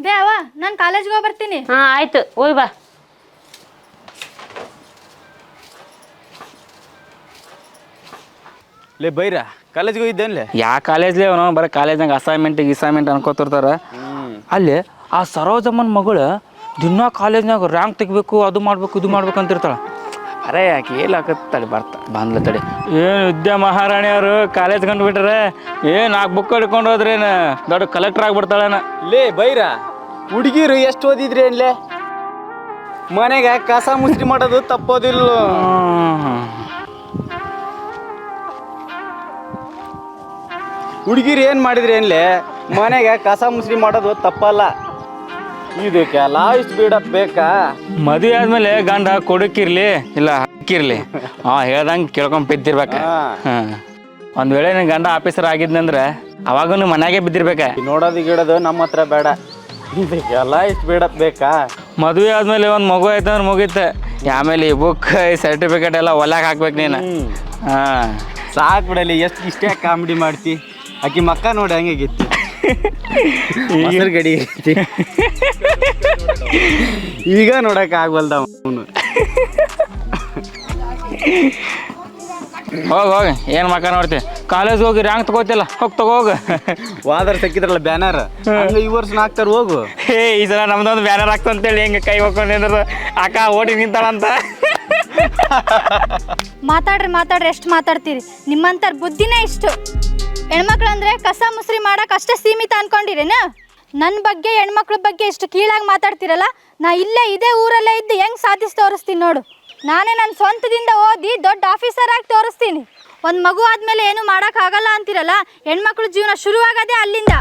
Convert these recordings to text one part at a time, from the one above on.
ಬೇ ಅವ ನಾನು ಕಾಲೇಜ್ಗೆ ಹೋಗಿ ಬರ್ತೀನಿ. ಹಾಂ ಆಯ್ತು ಹೋಯ್ ಬಾ. ಲೇ ಬೈರ ಕಾಲೇಜ್ಗೆ ಹೋಗಿದ್ದೇನ್ಲೆ? ಯಾ ಕಾಲೇಜ್ಲೇ ಅವನು ಬರೀ ಕಾಲೇಜ್ನಾಗ ಅಸೈನ್ಮೆಂಟ್ ಅನ್ಕೋತಿರ್ತಾರ. ಅಲ್ಲಿ ಆ ಸರೋಜಮ್ಮನ ಮಗಳು ದಿನ ಕಾಲೇಜ್ನಾಗ ರ್ಯಾಂಕ್ ತೆಗಿಬೇಕು, ಅದು ಮಾಡ್ಬೇಕು ಇದು ಮಾಡ್ಬೇಕು ಅಂತಿರ್ತಾಳೆ. ಅರೇ ಯಾಕೆ ಏಲಾಕತ್ತಡಿ ಬಂದ್ಲ ತಡಿ. ಏನು ವಿದ್ಯಾ ಮಹಾರಾಣಿಯವರು ಕಾಲೇಜ್ ಕಂಡುಬಿಟ್ರೆ ಏನು ಆ ಬುಕ್ ಹಿಡ್ಕೊಂಡು ಹೋದ್ರೇನು ದೊಡ್ಡ ಕಲೆಕ್ಟರ್ ಆಗ್ಬಿಡ್ತಾಳೇನ. ಲೇ ಬೈರ ಹುಡುಗಿರು ಎಷ್ಟು ಓದಿದ್ರಿ ಏನ್ಲೆ? ಮನೆಗೆ ಕಸ ಮುಸ್ರಿ ಮಾಡೋದು ತಪ್ಪೋದಿಲ್ಲ. ಹುಡುಗಿರು ಏನು ಮಾಡಿದ್ರಿ ಏನ್ಲೆ? ಮನೆಗೆ ಕಸ ಮುಸ್ರಿ ಮಾಡೋದು ತಪ್ಪಲ್ಲ. ಇದಕ್ಕೆಲ್ಲ ಇಷ್ಟು ಬಿಡಪ್ ಬೇಕಾ? ಮದುವೆ ಆದ್ಮೇಲೆ ಗಂಡ ಕೊಡಕ್ಕಿರ್ಲಿ ಇಲ್ಲ ಹಾಕಿರ್ಲಿ ಹೇಳ್ದಂಗೆ ಕೇಳ್ಕೊಂಡ್ ಬಿದ್ದಿರ್ಬೇಕ. ಒಂದ್ ವೇಳೆ ನಿನ್ ಗಂಡ ಆಫೀಸರ್ ಆಗಿದ್ನಂದ್ರೆ ಅವಾಗೂ ಮನ್ಯಾಗೆ ಬಿದ್ದಿರ್ಬೇಕ. ನೋಡೋದು ಗಿಡೋದು ನಮ್ಮ ಹತ್ರ ಬೇಡ. ಇದಕ್ಕೆಲ್ಲ ಇಷ್ಟು ಬಿಡಪ್ ಬೇಕಾ? ಮದುವೆ ಆದ್ಮೇಲೆ ಒಂದು ಮಗು ಆಯ್ತಂದ್ರೆ ಮುಗೀತೆ. ಆಮೇಲೆ ಈ ಬುಕ್ ಸರ್ಟಿಫಿಕೇಟ್ ಎಲ್ಲ ಒಲ್ಯಾಗ ಹಾಕ್ಬೇಕು ನೀನು. ಸಾಕು ಬಿಡಲಿ, ಎಷ್ಟು ಇಷ್ಟೇ ಕಾಮಿಡಿ ಮಾಡ್ತಿ. ಆಕಿ ಮಕ್ಕ ನೋಡಿ ಹಂಗಾಗಿತ್ತು ಗಡಿ ಐತಿ. ಈಗ ನೋಡಕ್ ಆಗ್ವಲ್ದ ಅವನು. ಹೋಗಿ ಏನು ಮಕ್ಕ ನೋಡ್ತಿ? ಕಾಲೇಜ್ ಹೋಗಿ ರ್ಯಾಂಕ್ ತಗೋತಿಲ್ಲ, ಹೋಗಿ ತಗೋಗ. ವಾದರ್ ಸಿಕ್ಕಿದ್ರಲ್ಲ ಬ್ಯಾನರ್, ಈ ವರ್ಷ ಹಾಕ್ತಾರ ಹೋಗು. ಈ ಸಲ ನಮ್ದೊಂದು ಬ್ಯಾನರ್ ಹಾಕ್ತಂತೇಳಿ ಹೆಂಗೆ ಕೈ ಹೋಗ್ಕೊಂಡಿದ್ರು ಅಕ್ಕ ಓಟಿ ನಿಂತಾಳಂತ. ಮಾತಾಡ್ರಿ ಎಷ್ಟು ಮಾತಾಡ್ತೀರಿ? ನಿಮ್ಮಂತರ ಬುದ್ಧಿನೇ ಇಷ್ಟು. ಹೆಣ್ಮಕ್ಳು ಅಂದ್ರೆ ಕಸ ಮುಸ್ರಿ ಮಾಡಕ್ ಅಷ್ಟೇ ಸೀಮಿತ ಅನ್ಕೊಂಡಿರೇನ? ನನ್ನ ಬಗ್ಗೆ ಹೆಣ್ಮಕ್ಳ ಬಗ್ಗೆ ಇಷ್ಟು ಕೀಳಾಗಿ ಮಾತಾಡ್ತಿರಲ್ಲ. ನಾ ಇದೇ ಊರಲ್ಲೇ ಇದ್ದು ಹೆಂಗ್ ಸಾಧಿಸಿ ತೋರಿಸ್ತೀನಿ ನೋಡು. ನಾನೇ ನನ್ನ ಸ್ವಂತದಿಂದ ಓದಿ ದೊಡ್ಡ ಆಫೀಸರ್ ಆಗಿ ತೋರಿಸ್ತೀನಿ. ಒಂದು ಮಗು ಆದ್ಮೇಲೆ ಏನು ಮಾಡೋಕ್ಕಾಗಲ್ಲ ಅಂತಿರಲ್ಲ. ಹೆಣ್ಮಕ್ಳು ಜೀವನ ಶುರುವಾಗದೆ ಅಲ್ಲಿಂದ.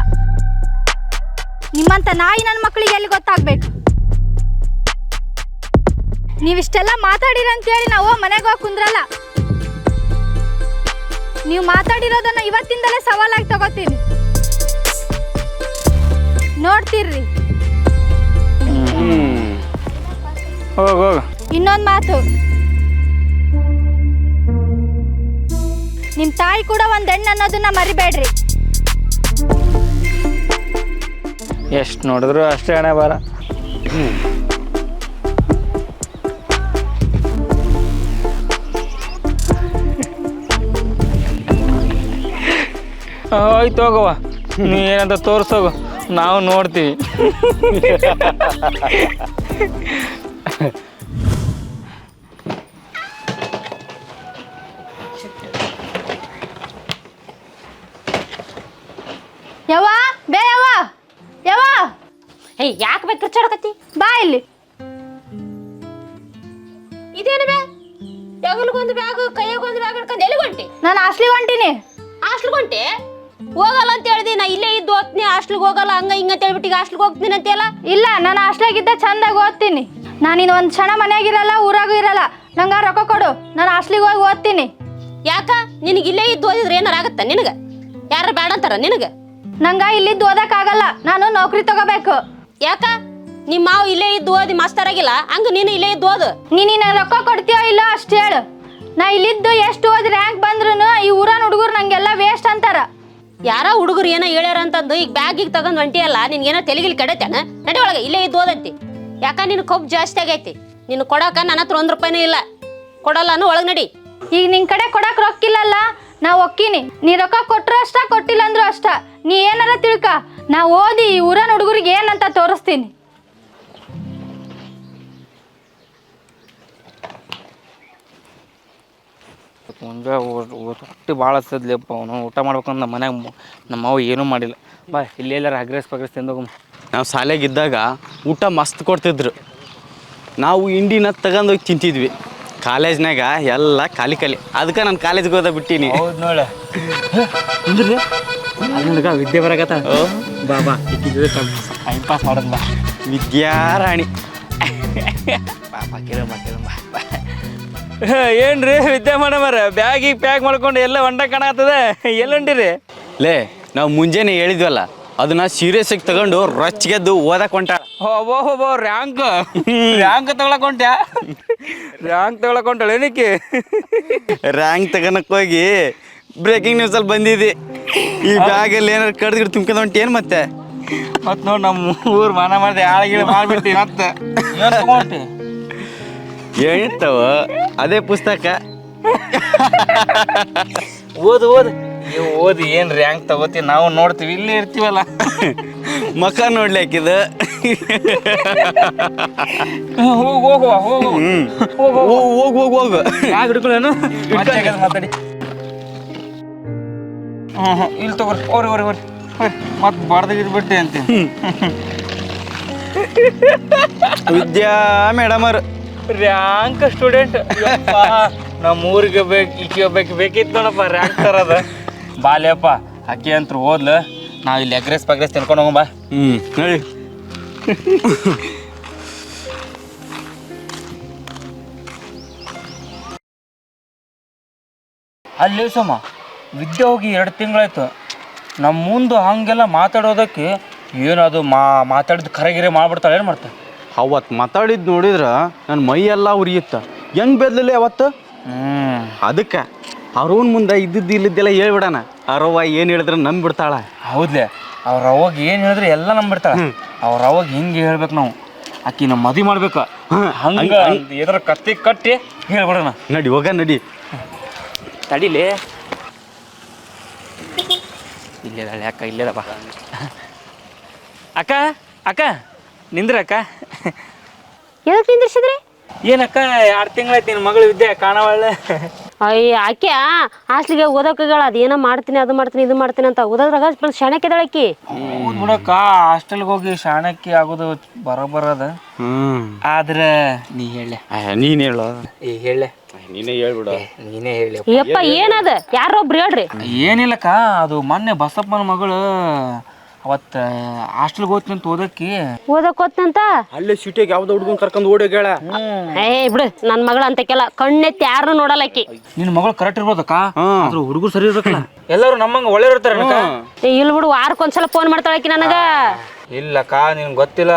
ನಿಮ್ಮಂತ ನಾಯಿ ನನ್ನ ಮಕ್ಕಳಿಗೆ ಎಲ್ಲಿ ಗೊತ್ತಾಗ್ಬೇಕು? ನೀವಿಷ್ಟೆಲ್ಲ ಮಾತಾಡಿರಂತೇಳಿ ನಾವು ಮನೆಗೆ ಹೋಗಿ ಕುಂದ್ರಲ್ಲ. ನೀವು ಮಾತಾಡಿರೋದನ್ನ ಇವತ್ತಿಂದಲೇ ಸವಾಲಾಗಿ ತಗೋತೀನಿ. ನೋಡ್ತೀರ್ರಿ. ಹೋಗ ಇನ್ನೊಂದು ಮಾತು, ನಿಮ್ಮ ತಾಯಿ ಕೂಡ ಒಂದು ಹೆಣ್ಣು ಅನ್ನೋದನ್ನ ಮರಿಬೇಡ್ರಿ. ಎಷ್ಟು ನೋಡಿದ್ರು ಅಷ್ಟೇ ಹಣೆ ಬಾರ. ಆಯ್ತು ಹೋಗವ, ನೀ ಏನಂತ ತೋರಿಸೋಗು, ನಾವು ನೋಡ್ತೀವಿ. ಯವ್ವ ಬೇ ಯವ್ವ ಯವ್ವ, ಯಾಕೆ ಬೇಕು ಕಿರ್ಚಾಡಕತ್ತಿ? ಬಾ ಇಲ್ಲಿ. ಇದೇನು ಬೇ? ಜಗಲ್ಗೊಂದು ಬ್ಯಾಗ್ ಕೈಯಾಗೊಂದು ಬ್ಯಾಗ್ ಹಿಡ್ಕೊಂಡು ಎಲ್ಲಿ ಹೊಂಟಿ? ನಾನು ಹಾಸ್ಟ್ಲಿಗೆ ಹೊಂಟೀನಿ. ಹಾಸ್ಟ್ಲಿಗೆ ಹೊಂಟಿ? ಹೋಗಲ್ಲ ಅಂತ ಹೇಳ್ದಿ. ನಾ ಇಲ್ಲೇ ಇದ್ದು ಓದ್ತೀನಿ, ಹಾಸ್ಟ್ಲಿಗೆ ಹೋಗಲ್ಲ ಹಂಗ ಹಿಂಗ ಅಂತ ಹೇಳ್ಬಿಟ್ಟು ಈಗ ಹಾಸ್ಟ್ಲಿಗೆ ಹೋಗ್ತೀನಿ ಅಂತೆಲ್ಲ. ಇಲ್ಲ, ನಾನು ಹಾಸ್ಟ್ಲಾಗಿದ್ದ ಚಂದಾಗಿ ಓದ್ತೀನಿ. ನಾನಿನ್ನು ಒಂದು ಕ್ಷಣ ಮನೆಯಾಗಿರಲ್ಲ, ಊರಾಗೂ ಇರಲ್ಲ. ನಂಗೆ ರೊಕ್ಕ ಕೊಡು, ನಾನು ಹಾಸ್ಟ್ಲಿಗೆ ಹೋಗಿ ಓದ್ತೀನಿ. ಯಾಕ ನಿನಗೆ ಇಲ್ಲೇ ಇದ್ದು ಓದಿದ್ರೆ ಏನಾರ ಆಗತ್ತ ನಿನಗೆ? ಯಾರು ಬೇಡ ಅಂತಾರ ನಿನಗೆ? ನಂಗೆ ಇಲ್ಲಿದ್ದು ಓದಕ್ಕಾಗಲ್ಲ, ನಾನು ನೌಕರಿ ತಗೋಬೇಕು. ಯಾಕ ನಿಮ್ಮ ಮಾವು ಇಲ್ಲೇ ಇದ್ದು ಓದಿ ಮಾಸ್ತರ್ ಆಗಿಲ್ಲ, ಹಂಗ ನೀನು ಇಲ್ಲೇ ಇದ್ದು ಓದು. ನೀನು ರೊಕ್ಕ ಕೊಡ್ತೀಯೋ ಇಲ್ಲ ಅಷ್ಟು ಹೇಳು. ನಾ ಇಲ್ಲಿದ್ದು ಎಷ್ಟು ಓದಿ ರ್ಯಾಂಕ್ ಬಂದ್ರು ಈ ಊರನ್ ಹುಡುಗರು ನಂಗೆಲ್ಲ ವೇಸ್ಟ್ ಅಂತಾರ. ಯಾರ ಹುಡುಗರು ಏನೋ ಹೇಳ್ಯಾರ ಅಂತಂದು ಈಗ ಬ್ಯಾಗಿಗೆ ತಗೊಂಡ್ ಹೊಂಟಿಯಲ್ಲ, ನಿನ್ಗೇನೋ ತೆಲಿಗಿಲ್ ಕೆಡತೇನ? ನಡಿ ಒಳಗೆ, ಇಲ್ಲೇ ಇದ್ದು ಓದಂತಿ. ಯಾಕ ನಿನ್ ಕೊಬ್ಬು ಜಾಸ್ತಿ ಆಗೈತಿ. ನೀನು ಕೊಡಾಕ ನನ್ನ ಹತ್ರ 1 ರೂಪಾಯಿನೂ ಇಲ್ಲ. ಕೊಡಲ್ಲ ಅನ್ನು ಒಳಗೆ ನಡಿ. ಈಗ ನಿನ್ ಕಡೆ ಕೊಡಕ್ ರೊಕ್ಕಿಲ್ಲಲ್ಲ, ನಾ ಒಕ್ಕಿನಿ. ನೀ ರೊಕ್ಕ ಕೊಟ್ರು ಅಷ್ಟ, ಕೊಟ್ಟಿಲ್ಲ ಅಂದ್ರು ಅಷ್ಟ. ನೀ ಏನಾರ ತಿಳ್ಕ, ನಾ ಓದಿ ಈ ಊರನ್ ಹುಡುಗರಿಗೆ ಏನಂತ ತೋರಿಸ್ತೀನಿ. ಮುಂಜಾ ಹೊಟ್ಟೆ ಭಾಳ ಹಚ್ಚದ್ಲಿಪ್ಪ. ಅವನು ಊಟ ಮಾಡ್ಬೇಕಂದ್ರೆ ನಮ್ಮ ಮನ್ಯಾಗ ನಮ್ಮ ಅವ್ವ ಏನೂ ಮಾಡಿಲ್ಲ. ಬಾ ಇಲ್ಲಿ ಎಲ್ಲಾರ ಅಗ್ರೆಸ್ ಪಗ್ರೆಸ್ ತಿಂದೋಗಮ್ಮ. ನಾವು ಶಾಲೆಗಿದ್ದಾಗ ಊಟ ಮಸ್ತ್ ಕೊಡ್ತಿದ್ರು. ನಾವು ಇಂಡಿನ ತಗೊಂಡೋಗಿ ತಿಂತಿದ್ವಿ. ಕಾಲೇಜ್ನಾಗ ಎಲ್ಲ ಖಾಲಿ ಅದಕ್ಕೆ ನಾನು ಕಾಲೇಜ್ಗೆ ಹೋದ ಬಿಟ್ಟೀನಿ. ಹೌದು ನೋಡ ವಿದ್ಯೆ ಬರಕತ್ತ. ಬಾ ಬಾ ಟೈಮ್ ಪಾಸ್ ಮಾಡೋದು ಬಾ. ವಿದ್ಯಾರಾಣಿ ಏನ್ರಿ ವಿದ್ಯೆ ಮಾಡಮರ? ಬ್ಯಾಗಿಗೆ ಪ್ಯಾಕ್ ಮಾಡ್ಕೊಂಡು ಎಲ್ಲ ಹೊಂಟ ಕಾಣತ್ತದ. ಎಲ್ಲಿ ಹೊಂಟಿರಿ? ಲೇ, ನಾವು ಮುಂಜಾನೆ ಹೇಳಿದ್ವಲ್ಲ, ಅದನ್ನ ಸೀರಿಯಸ್ ಆಗಿ ತಗೊಂಡು ರೊಚ್ಗೆದ್ದು ಓದಕ್ ಹೊಂಟಾಳ. ಹೋಬೋ ರ್ಯಾಂಕ್ ತಗೊಳಕ್ ಹೊಂಟ್ಯಾ? ರ್ಯಾಂಕ್ ತಗೊಳಕ್ ಹೊಂಟಾಳ ಏನಕ್ಕೆ? ರ್ಯಾಂಕ್ ತಗೊಳಕ್ ಹೋಗಿ ಬ್ರೇಕಿಂಗ್ ನ್ಯೂಸಲ್ಲಿ ಬಂದಿದ್ದಿ. ಈ ಬ್ಯಾಗಲ್ಲಿ ಏನಾರು ಕಡ್ದು ತುಂಬ್ಕೊಂಡು ಹೊಂಟಿ ಏನು ಮತ್ತೆ? ಮತ್ತು ನೋಡಿ ನಮ್ಮ ಊರು ಮಾನ ಮಾಡಿದೆ ಆಳಗಿಳ ಮಾಡಿಬಿಟ್ಟು ಮತ್ತೆ ಏನು ತಗೊಂಡ್ತಿ ಏನಿತ್ತವ ಅದೇ ಪುಸ್ತಕ. ಓದು ಓದು ನೀವು ಓದಿ ಏನು ರ್ಯಾಂಕ್ ತಗೋತಿ ನಾವು ನೋಡ್ತೀವಿ ಇಲ್ಲೇ ಇರ್ತೀವಲ್ಲ. ಮಕ ನೋಡ್ಲಿಕ್ಕಿದ. ಹೋಗು ಹೋಗುವ ಹೋಗು ಹೋಗು ಹೋಗ್ ಹೋಗ್ ಹೋಗು. ಯಾಕೆ ಹಿಡ್ಕೊಳ್ಳೇನು ಮಾತಾಡಿ. ಇಲ್ಲಿ ತಗೋರಿ ಓರಿ ಓರಿ ಓರಿ ಮತ್ತೆ ಬಾರ್ದಾಗಿದ್ಬಿಟ್ಟೆ ಅಂತೀನಿ. ವಿದ್ಯಾ ಮೇಡಮ್ ಅವ್ರು ರ್ಯಾಂಕ್ ಸ್ಟೂಡೆಂಟ್ ನಮ್ಮೂರಿಗೆ ಬೇಕು ಈಕಿ ಒಬ್ಬಾಕಿ ಬೇಕಿತ್ತು ನೋಡಪ್ಪ ರ್ಯಾಂಕ್ ತರದ. ಬಾಲ್ಯಪ್ಪ ಆಕಿ ಅಂತ ಓದ್ಲು ನಾವು ಇಲ್ಲಿ ಎಗ್ರೆಸ್ ಪಗ್ರೆಸ್ ತಿನ್ಕೊಂಡು ಹೋಗಂಬ. ಹೇಳಿ. ಅಲ್ಲಿ ಸೋಮ ವಿದ್ಯೆ ಹೋಗಿ 2 ತಿಂಗಳಾಯ್ತು. ನಮ್ಮ ಮುಂದೆ ಹಂಗೆಲ್ಲ ಮಾತಾಡೋದಕ್ಕೆ ಏನದು ಮಾತಾಡಿದ ಕರೆಗಿರೆ ಮಾಡ್ಬಿಡ್ತಾಳೆ. ಏನು ಮಾಡ್ತಾಳೆ ಅವತ್ತು ಮಾತಾಡಿದ್ದು ನೋಡಿದ್ರ ನನ್ನ ಮೈಯೆಲ್ಲ ಉರಿಯುತ್ತ. ಹೆಂಗ್ ಬೆದ್ಲಲ್ಲಿ ಅವತ್ತು. ಅದಕ್ಕೆ ಅವ್ರವ್ನ ಮುಂದೆ ಇದ್ದದ್ದು ಇಲ್ಲಿದ್ದೆಲ್ಲ ಹೇಳ್ಬಿಡಣ. ಅವ್ರವ್ವ ಏನು ಹೇಳಿದ್ರೆ ನಂಬಿಡ್ತಾಳ. ಹೌದ್ಲೆ ಅವ್ರ ಅವಾಗ ಏನು ಹೇಳಿದ್ರೆ ಎಲ್ಲ ನಂಬಿಡ್ತಾಳೆ. ಅವ್ರ ಅವಾಗ ಹಿಂಗೆ ಹೇಳ್ಬೇಕು ನಾವು ಆಕಿ ನಮ್ಮ ಮದುವೆ ಮಾಡ್ಬೇಕು. ಹಂಗೆ ಎದ್ರ ಕತ್ತಿ ಕಟ್ಟಿ ಹೇಳ್ಬಿಡೋಣ. ನಡಿ ಹೋಗ ನಡಿ. ತಡಿಲಿ ಇಲ್ಲೇದಾಳೆ ಅಕ್ಕ ಇಲ್ಲೇದ ಬಾ. ಅಕ್ಕ ಅಕ್ಕ ನಿಂದ್ರಕ್ಕ. ಎದಕ್ಕೆ ನಿಂದಿರ್ಸಿದ್ರಿ? ಏನಕ್ಕ 2 ತಿಂಗಳಾಯ್ತು ನಿನ್ನ ಮಗಳು ವಿದ್ಯೆ ಕಾಣವಳ್ಳೆ. ಅಯ್ಯ ಆಕೆ ಹಾಸ್ಲಿಗೆ ಓದೋಕಾಗಲ್ಲ. ಅದು ಏನೋ ಮಾಡ್ತೀನಿ ಅದು ಮಾಡ್ತೀನಿ ಇದು ಮಾಡ್ತೀನಿ ಅಂತ ಓದೋದ್ರಾಗ ಸ್ವಲ್ಪ ಶಾಣಕ್ಯದಳಕ್ಕಿ. ಬಿಡಕ್ಕ ಹಾಸ್ಟೆಲ್ಗೆ ಹೋಗಿ ಶಾಣಕ್ಕಿ ಆಗೋದು ಬರೋಬರದ. ಆದ್ರೆ ನೀ ಹೇಳೆ. ನೀನು ಹೇಳು. ಹೇಳೆ ನೀನೇ ಹೇಳ್ಬಿಡು. ನೀನೇ ಹೇಳಿ. ಯಪ್ಪ ಏನದ ಯಾರೊಬ್ರು ಹೇಳ್ರಿ. ಏನಿಲ್ಲಕ್ಕ ಅದು ಮೊನ್ನೆ ಬಸಪ್ಪನ ಮಗಳು ಅವತ್ತು ಹಾಸ್ಟೆಲ್ಗೆ ಹೋಗ್ತೀನಿ ಅಂತ ಓದಕ್ಕೋತ್ನಂತ ಅಲ್ಲೇ ಸಿಟಿಯಾಗ ಯಾವ್ದೋ ಹುಡುಗನ್ ಕರ್ಕೊಂಡು ಓಡೋಗ್ಯಾಳ. ಬಿಡು ನನ್ನ ಮಗಳ ಅಂತಕ್ಕೆಲ್ಲ ಕಣ್ಣೆತ್ತಿ ಯಾರನ್ನೂ ನೋಡಲ್ಲಕ್ಕಿ. ನಿನ್ನ ಮಗಳು ಕರೆಕ್ಟ್ ಇರ್ಬೋದಕ್ಕ. ಆದ್ರೂ ಹುಡುಗರು ಸರಿ ಇರ್ಬೇಕಲ್ಲ. ಎಲ್ಲರೂ ನಮ್ಮಂಗ ಒಳ್ಳೆ ಇರ್ತಾರೆ. ಇಲ್ಲಿ ಬಿಡು ವಾರಕ್ಕೊಂದ್ಸಲ ಫೋನ್ ಮಾಡ್ತಾಳಕ್ಕಿ ನನಗ. ಇಲ್ಲಕ್ಕ ನಿನ್ಗೆ ಗೊತ್ತಿಲ್ಲ.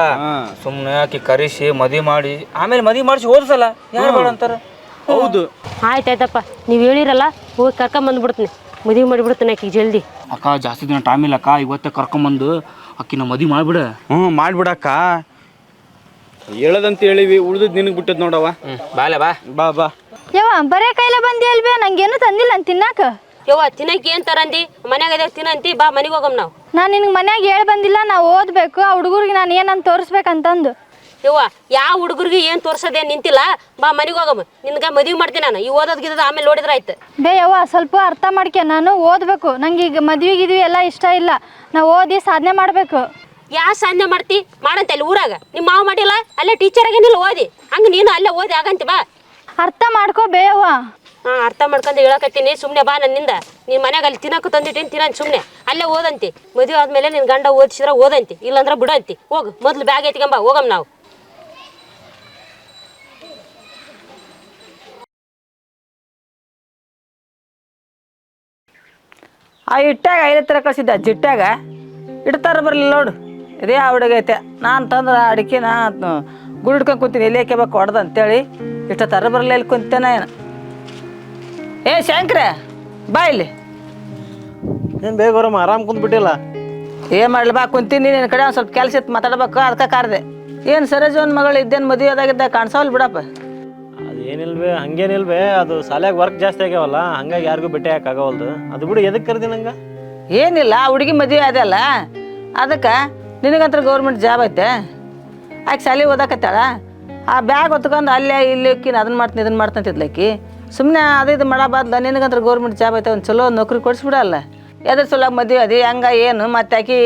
ಸುಮ್ಮನೆ ಆಕಿ ಕರಿಸಿ ಮದುವೆ ಮಾಡಿ ಆಮೇಲೆ ಮದುವೆ ಮಾಡಿಸಿ ಓದಿಸಲ್ಲ ಯಾರು ಬೇಡ ಅಂತಾರ. ಹೌದು ಆಯ್ತಾಯ್ತಪ್ಪ ನೀವು ಹೇಳಿರಲ್ಲ ಹೋಗಿ ಕರ್ಕೊಂಬಂದ್ಬಿಡ್ತೀನಿ. ಮದುವೆ ಮಾಡಿಬಿಡ್ತೀನಿ ಆಕಿ ಜಲ್ದಿ. ಅಕ್ಕ ಜಾಸ್ತಿ ದಿನ ಟೈಮ್ ಇಲ್ಲಕ್ಕ. ಇವತ್ತೇ ಕರ್ಕೊಂಬಂದು ಅಕ್ಕಿನ ಮದುವೆ ಮಾಡ್ಬಿಡ. ಮಾಡ್ಬಿಡಕ್ಕ. ಹೇಳದಂತ ಹೇಳಿವಿ ಉಳ್ದದ್ ನಿನಗೆ ಬಿಟ್ಟದ್ ನೋಡವ. ಬಾಲೆ ಬಾ ಬಾ ಬಾ. ಯವ್ವ ಬರೇ ಕೈಲೇ ಬಂದಿ ಅಲ್ವೇ? ನಂಗೇನು ತಂದಿಲ್ಲ ಅಂತ ತಿನ್ನಾಕ. ಯವ್ವ ತಿನ್ನಕ್ಕೆ ಏನು ತರಂದಿ? ಮನ್ಯಾಗ ತಿನ್ನಂತಿ ಬಾ ಮನೆಗೆ ಹೋಗಮ್ ನಾವು. ನಾನು ನಿನಗೆ ಮನ್ಯಾಗ ಹೇಳಿ ಬಂದಿಲ್ಲ. ನಾವು ಓದಬೇಕು ಆ ಹುಡುಗರಿಗೆ ನಾನು ಏನಂತ ತೋರಿಸ್ಬೇಕಂತಂದು. ಯವ್ವ ಯಾವ ಹುಡುಗರಿಗೆ ಏನು ತೋರ್ಸೋದೇ ನಿಂತಿಲ್ಲ. ಬಾ ಮನೆಗೆ ಹೋಗಮ್ಮ. ನಿನ್ಗೆ ಮದುವೆ ಮಾಡ್ತೀನಿ ನಾನು. ಈ ಓದೋದ್ ಗಿದ್ದದ ಆಮೇಲೆ ನೋಡಿದ್ರೆ ಆಯ್ತು. ಬೇ ಯವ್ವ ಸ್ವಲ್ಪ ಅರ್ಥ ಮಾಡ್ಕೆ. ನಾನು ಓದಬೇಕು. ನಂಗೆ ಈಗ ಮದ್ವೆ ಗಿದ್ವಿ ಎಲ್ಲ ಇಷ್ಟ ಇಲ್ಲ. ನಾವು ಓದಿ ಸಾಧನೆ ಮಾಡಬೇಕು. ಯಾ ಸಾಧನೆ ಮಾಡ್ತಿ ಮಾಡಂತ ಅಲ್ಲಿ ಊರಾಗ ನಿಮ್ಮ ಮಾವು ಮಾಡಿಲ್ಲ. ಅಲ್ಲೇ ಟೀಚರ್ ಆಗೇನಿಲ್ಲ ಓದಿ. ಹಂಗೆ ನೀನು ಅಲ್ಲೇ ಓದಿ ಆಗಂತಿ ಬಾ. ಅರ್ಥ ಮಾಡ್ಕೋ ಬೇ ಯವ್ವ. ಹಾಂ ಅರ್ಥ ಮಾಡ್ಕೊಂಡು ಹೇಳಕತ್ತೀನಿ. ಸುಮ್ಮನೆ ಬಾ ನನ್ನಿಂದ. ನೀನು ಮನ್ಯಾಗ ಅಲ್ಲಿ ತಿನ್ನಕ್ಕೆ ತಂದಿಟ್ಟೇನು ತಿನ್ನಂತ ಸುಮ್ಮನೆ ಅಲ್ಲೇ ಓದಂತಿ. ಮದುವೆ ಆದ್ಮೇಲೆ ನಿನ್ನ ಗಂಡ ಓದಿಸಿದ್ರೆ ಓದಂತಿ, ಇಲ್ಲಾಂದ್ರೆ ಬಿಡಂತಿ. ಹೋಗು ಮೊದ್ಲು ಬ್ಯಾಗ್ ಎತ್ಕೊಂಬ ಹೋಗಮ್ ನಾವು. ಆ ಇಟ್ಟಾಗ 5 ಥರ ಕಳಿಸಿದ್ದ ಜಿಟ್ಟಾಗ ಇಡ್ತಾರ ಬರಲಿಲ್ಲ ನೋಡು. ಇದೇ ಆ ಹುಡುಗೈತೆ. ನಾನು ತಂದ್ರೆ ಅಡಿಕೆ ಗುಡ್ ಹಿಡ್ಕೊಂಡು ಕುಂತೀನಿ. ಎಲ್ಲಿ ಹಾಕಬೇಕು ಹೊಡೆದ ಅಂತೇಳಿ ಇಷ್ಟ ಥರ ಬರಲಿಲ್ಲ. ಎಲ್ಲಿ ಕುಂತೇನ ಏನು? ಏ ಶಂಕ್ರ ಬಾ ಇಲ್ಲಿ. ಏನು ಬೇಗರಮ್ಮ ಆರಾಮ್ ಕುಂತ್ಬಿಟ್ಟಿಲ್ಲ. ಏನು ಮಾಡಲಿ ಬಾ ಕುಂತೀನಿ. ನಿನ್ನ ಕಡೆ ಒಂದು ಸ್ವಲ್ಪ ಕೆಲಸ ಇತ್ತು ಮಾತಾಡ್ಬೇಕು ಅದಕ್ಕೆ ಕಾರ್ದೆ. ಏನು ಸರೋಜನ ಮಗಳು ಇದ್ದೇನು ಮದುವೆ ಅದಾಗಿದ್ದ ಕಾಣಿಸವಲ್ಲ ಬಿಡಪ್ಪ. ಅದೇನಿಲ್ವೇ ಹಂಗೇನಿಲ್ವೇ ಅದು ಶಾಲ್ಯಾಗ ವರ್ಕ್ ಜಾಸ್ತಿ ಆಗ್ಯಾವಲ್ಲ ಹಂಗಾಗಿ ಯಾರಿಗೂ ಭೇಟಿ ಆಗವಲ್ದು. ಅದು ಬಿಡು ಎದಕ್ಕೆ ಕರ್ದಿ ನಂಗೆ? ಏನಿಲ್ಲ ಆ ಹುಡುಗಿ ಮದುವೆ ಅದಲ್ಲ ಅದಕ್ಕೆ ನಿನಗಂತ್ರ ಗೌರ್ಮೆಂಟ್ ಜಾಬ್ ಐತೆ. ಆಕೆ ಶಾಲೆ ಓದಾಕತ್ತಾಳ. ಆ ಬ್ಯಾಗ್ ಹೊತ್ಕೊಂಡು ಅಲ್ಲೇ ಇಲ್ಲಿ ಹೋಗಿನ ಅದನ್ನ ಮಾಡ್ತೀನಿ ಇದನ್ನು ಮಾಡ್ತಂತಿದ್ಲಕ್ಕಿ. ಸುಮ್ಮನೆ ಅದು ಇದು ಮಾಡಬಾರ್ದ. ನಿನಗಂತ್ರ ಗೌರ್ಮೆಂಟ್ ಜಾಬ್ ಐತೆ. ಒಂದು ಚಲೋ ನೌಕರಿ ಕೊಡಿಸ್ಬಿಡಲ್ಲ. ಎದ್ರ ಸಲ ಮದುವೆ ಅದಿ ಹಂಗ ಏನು ಮತ್ತೆ ಆಕಿ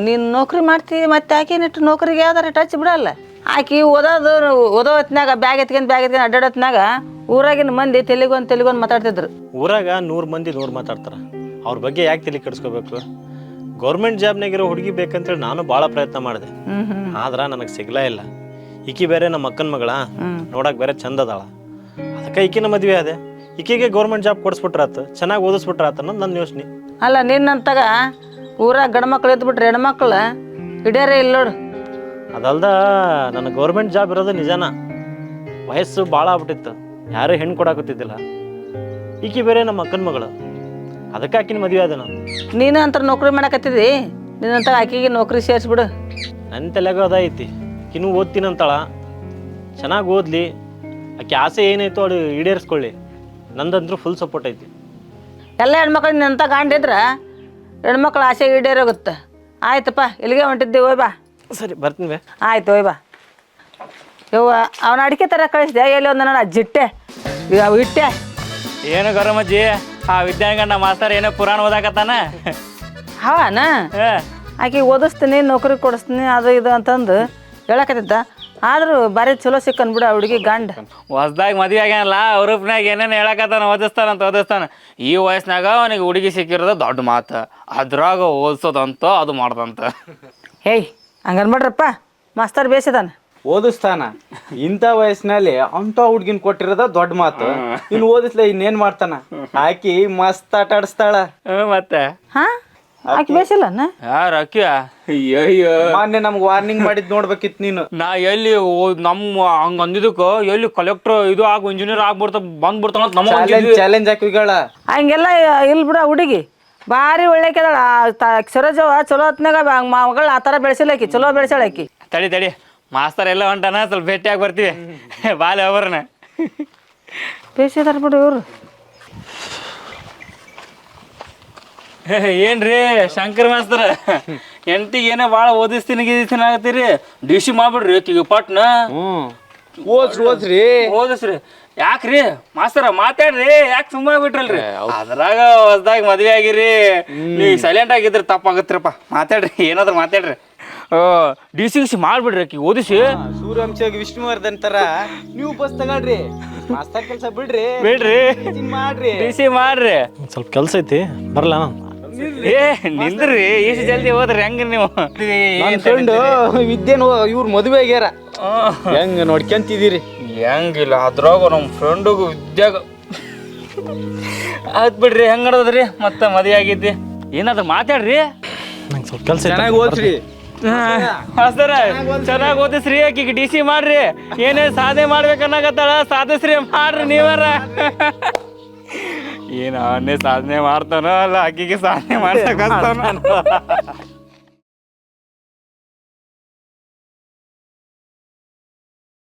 ನೀನು ನೌಕರಿ ಮಾಡ್ತೀವಿ ಮತ್ತೆ ಆಕಿ ನಿಟ್ಟು ನೌಕರಿಗೆ ಯಾವ್ದಾರ ಟಚ್ ಬಿಡಲ್ಲ. ಆಕಿ ಓದೋ ಹೊತ್ನಾಗ ಬ್ಯಾಗ್ ಎತ್ಕೊಂಡು ಅಡ್ಡಾಡೋ ಹೊತ್ನಾಗ ಊರಾಗಿನ ಮಂದಿ ತೆಲಿಗೊಂದು ಮಾತಾಡ್ತಿದ್ರು. ಊರಾಗ 100 ಮಂದಿ 100 ಮಾತಾಡ್ತಾರೆ. ಅವ್ರ ಬಗ್ಗೆ ಯಾಕೆ ತಲೆ ಕೆಡಿಸ್ಕೋಬೇಕು? ಗೌರ್ಮೆಂಟ್ ಜಾಬ್ನಾಗಿರೋ ಹುಡುಗಿ ಬೇಕಂತೇಳಿ ನಾನು ಭಾಳ ಪ್ರಯತ್ನ ಮಾಡಿದೆ. ಆದ್ರೆ ನನಗೆ ಸಿಗ್ಲಾ ಇಲ್ಲ. ಈಕಿ ಬೇರೆ ನಮ್ಮ ಅಕ್ಕನ ಮಗಳ ನೋಡಕ್ ಬೇರೆ ಚಂದ ಅದಾಳ. ಅದಕ್ಕೆ ಈಕಿನ ಮದುವೆ ಅದೇ. ಈಕಿಗೆ ಗೌರ್ಮೆಂಟ್ ಜಾಬ್ ಕೊಡಿಸ್ಬಿಟ್ರಾತು, ಚೆನ್ನಾಗಿ ಓದಿಸ್ಬಿಟ್ರಾತ ಅನ್ನೋದು ನನ್ನ ಯೋಚನೆ. ಅಲ್ಲ ನಿನ್ನಂತಾಗ ಊರಾಗ ಗಂಡ್ಮಕ್ಳು ಎದ್ಬಿಟ್ರೆ ಹೆಣ್ಮಕ್ಳು ಹಿಡಿಯಾರೇ ಇಲ್ಲ ನೋಡು. ಅದಲ್ದ ನನಗೆ ಗೌರ್ಮೆಂಟ್ ಜಾಬ್ ಇರೋದು ನಿಜಾನ. ವಯಸ್ಸು ಭಾಳ ಆಗ್ಬಿಟ್ಟಿತ್ತು, ಯಾರೂ ಹೆಣ್ಣು ಕೊಡಾಕತ್ತಿದ್ದಿಲ್ಲ. ಈಕಿ ಬೇರೆ ನಮ್ಮ ಅಕ್ಕನ ಮಗಳು. ಅದಕ್ಕೆ ಆಕಿನ ಮದುವೆ ಅದ ನಾನು. ನೀನು ಅಂತ ನೌಕರಿ ಮಾಡಕತ್ತಿದ್ದಿ ನಿನ್ನಂತ ಆಕಿಗೆ ನೌಕರಿ ಸೇರಿಸ್ಬಿಡು. ನನ್ನ ತಲೆಗೂ ಅದೈತಿ. ಇನ್ನೂ ಓದ್ತೀನಂತಾಳ, ಚೆನ್ನಾಗಿ ಓದ್ಲಿ, ಆಕೆ ಆಸೆ ಏನಾಯ್ತು ಅದು ಈಡೇರಿಸ್ಕೊಳ್ಳಿ. ನಂದಂದ್ರೂ ಫುಲ್ ಸಪೋರ್ಟ್ ಐತಿ. ಎಲ್ಲ ಹೆಣ್ಮಕ್ಳು ನಿನ್ನಂತ ಗಂಡಿದ್ರೆ ಹೆಣ್ಮಕ್ಳು ಆಸೆ ಈಡೇರೋಗುತ್ತೆ. ಆಯ್ತಪ್ಪ, ಇಲ್ಲಿಗೆ ಹೊಂಟಿದ್ದೆ, ಹೋಯ್ ಬಾ. ಸರಿ ಬರ್ತೀನಿ ಬೇ. ಆಯ್ತು, ಹೋಯ್ ಬಾ. ಯವ್ವ, ಅವನ ಅಡಿಕೆ ಥರ ಕಳಿಸಿದೆ, ಎಲ್ಲಿ ಒಂದು ನಾನು ಜಿಟ್ಟೆ ಅವು ಇಟ್ಟೆ. ಏನು ಗೌರಮ್ಮಜ್ಜಿ, ಆ ವಿದ್ಯಾಗಂಡ ಮಾಸ್ತರ್ ಏನೋ ಪುರಾಣ ಓದಾಕತ್ತಾನ. ಅವನ ಆಕೆ ಓದಿಸ್ತೀನಿ, ನೌಕರಿ ಕೊಡಿಸ್ತೀನಿ, ಅದು ಇದು ಅಂತಂದು ಹೇಳಕತ್ತಿದ್ದ. ಆದರೂ ಭಾರಿ ಚಲೋ ಸಿಕ್ಕನ್ ಬಿಡು ಆ ಹುಡುಗಿ ಗಂಡ. ಹೊಸ್ದಾಗಿ ಮದುವೆ ಆಗ್ಯಾನಲ್ಲ, ಅವ್ರಪ್ನಾಗ ಏನೇನು ಹೇಳಕತ್ತಾನ, ಓದಿಸ್ತಾನ. ಈ ವಯಸ್ಸಿನಾಗ ಅವನಿಗೆ ಹುಡುಗಿ ಸಿಕ್ಕಿರೋದು ದೊಡ್ಡ ಮಾತು, ಅದ್ರಾಗ ಓದಿಸೋದಂತ ಅದು ಮಾಡ್ದಂತ. ಹೇಯ್, ಹಂಗನ್ಬೇಡ್ರಪ್ಪ, ಮಾಸ್ತರ್ ಬೇಸಿದಾನ. ಓದಿಸ್ತಾನ. ಇಂಥ ವಯಸ್ಸಿನಲ್ಲಿ ಅಂತ ಹುಡ್ಗಿನ್ ಕೊಟ್ಟಿರೋದ ದೊಡ್ಡ ಮಾತು. ಇನ್ನು ಓದಿಸ್ಲ ಇನ್ನೇನ್ ಮಾಡ್ತಾನ? ಆಕಿ ಮಸ್ತ್ ಆಟ ಆಡಿಸ್ತಾಳ. ಮತ್ತೆ ಹಾ, ಆಕೆ ಬೇಸಿಲ್ಲನ? ಯಾರು ಅಕ್ಕಿ? ಅಯ್ಯಯ್ಯೋ, ಮೊನ್ನೆ ನಮ್ಗೆ ವಾರ್ನಿಂಗ್ ಮಾಡಿದ್ ನೋಡ್ಬೇಕಿತ್ತು ನೀನು. ನಾ ಎಲ್ಲಿ ನಮ್ಮ ಹಂಗ ಅಂದಿದ್ದಕ್ಕ ಎಲ್ಲಿ ಕಲೆಕ್ಟರ್ ಇದು ಆಗ ಇಂಜಿನಿಯರ್ ಬಂದ್ಬಿಡ್ತಾನ ನಮ್ಮ ಚಾಲೆಂಜ್ ಹಾಕಿಗಳ. ಹಂಗೆಲ್ಲ ಇಲ್ಲ ಬಿಡ ಹುಡುಗಿ, ಭಾರಿ ಒಳ್ಳೆಕದಾಳ. ಸರೋಜವ ಚಲೋ ಹೊತ್ನಾಗ ಮಗಳು ಆ ಥರ ಬೆಳೆಸಿಲ್ಲಕಿ, ಚಲೋ ಬೆಳೆಸಾಳಕಿ. ತಡಿ ಮಾಸ್ತರ್ ಎಲ್ಲ ಹೊಂಟಾನ, ಸ್ವಲ್ಪ ಭೇಟಿಯಾಗಿ ಬರ್ತೀವಿ. ಬಾಲೆ ಅವ್ರನ್ನ ಬೇಸಿದಾರ ಬಿಡು ಇವ್ರು. ಏನ್ರಿ ಶಂಕರ್ ಮಾಸ್ತರ, ಎಂಟಿಗೆ ಏನೋ ಭಾಳ ಓದಿಸ್ತೀನಿ ಆಗತ್ತೀರಿ, ಡಿಸಿ ಮಾಡ್ಬಿಡ್ರಿ ಆಕಿಗೆ ಪಟ್ನ. ಓದಿಸ್ರಿ. ಯಾಕ್ರಿ ಮಾಸ್ತರ ಮಾತಾಡ್ರಿ, ಯಾಕೆ ಸುಮ್ಮನೆ ಬಿಟ್ರಲ್ರಿ? ಅದ್ರಾಗ ಹೊಸ್ದಾಗಿ ಮದ್ವೆ ಆಗಿರಿ, ನೀವು ಸೈಲೆಂಟ್ ಆಗಿದ್ರಿ ತಪ್ಪಾಗತ್ರಿಪ್ಪ. ಮಾತಾಡ್ರಿ, ಏನಾದ್ರು ಮಾತಾಡ್ರಿ. ಡಿ ಸಿ ಮಾಡ್ಬಿಡ್ರಿ ಆಕಿ ಓದಿಸಿ. ಸೂರ್ಯವಂಶಿಯಾಗಿ ವಿಷ್ಣುವರ್ಧನ್ ತರ ನೀವು ಬಸ್ ತಗೊಳ್ರಿ, ಮಾಸ್ತರ್ ಕೆಲಸ ಬಿಡ್ರಿ ಮಾಡ್ರಿ, ಡಿ ಸಿ ಮಾಡ್ರಿ. ಸ್ವಲ್ಪ ಕೆಲಸ ಐತಿ, ಬರಲ್ಲ ನಾನು. ಏ ನಿಲ್ದ್ರಿ, ಇಷ್ಟು ಜಲ್ದಿ ಹೋದ್ರಿ ಹೆಂಗ ನೀವು? ನನ್ನ ಫ್ರೆಂಡ್ ವಿದ್ಯೆನ ಇವ್ರ ಮದುವೆ ಆಗ್ಯಾರ, ಹೆಂಗ್ ನೋಡ್ಕೊಂತಿದ್ದೀರಿ? ಹೆಂಗಿಲ್ಲ, ಅದ್ರಾಗ ನಮ್ಮ ಫ್ರೆಂಡಿಗೂ ವಿದ್ಯಾಗ ಆಯ್ತು ಬಿಡ್ರಿ. ಹೆಂಗ್ ನಡ್ದದ್ರಿ ಮತ್ತೆ ಮದುವೆ ಆಗಿದ್ದಿ? ಏನಾದ್ರು ಮಾತಾಡ್ರಿ. ನಂಗೆ ಸ್ವಲ್ಪ ಕೆಲಸ ಚೆನ್ನಾಗಿ ಓದ್ರಿ ಮಾಸ್ತರ, ಚೆನ್ನಾಗಿ ಓದಿಸ್ರಿ, ಆಕಿಗೆ ಡಿ ಸಿ ಮಾಡ್ರಿ. ಏನೇ ಸಾಧನೆ ಮಾಡ್ಬೇಕನ್ನಾಗತ್ತಾಳ, ಸಾಧಿಸ್ರಿ, ಮಾಡ್ರಿ ನೀವಾರ. ಏನು ಅವನ್ನೇ ಸಾಧನೆ ಮಾಡ್ತಾನೋ ಅಲ್ಲ ಆಕಿಗೆ ಸಾಧನೆ ಮಾಡ್ಸಕ್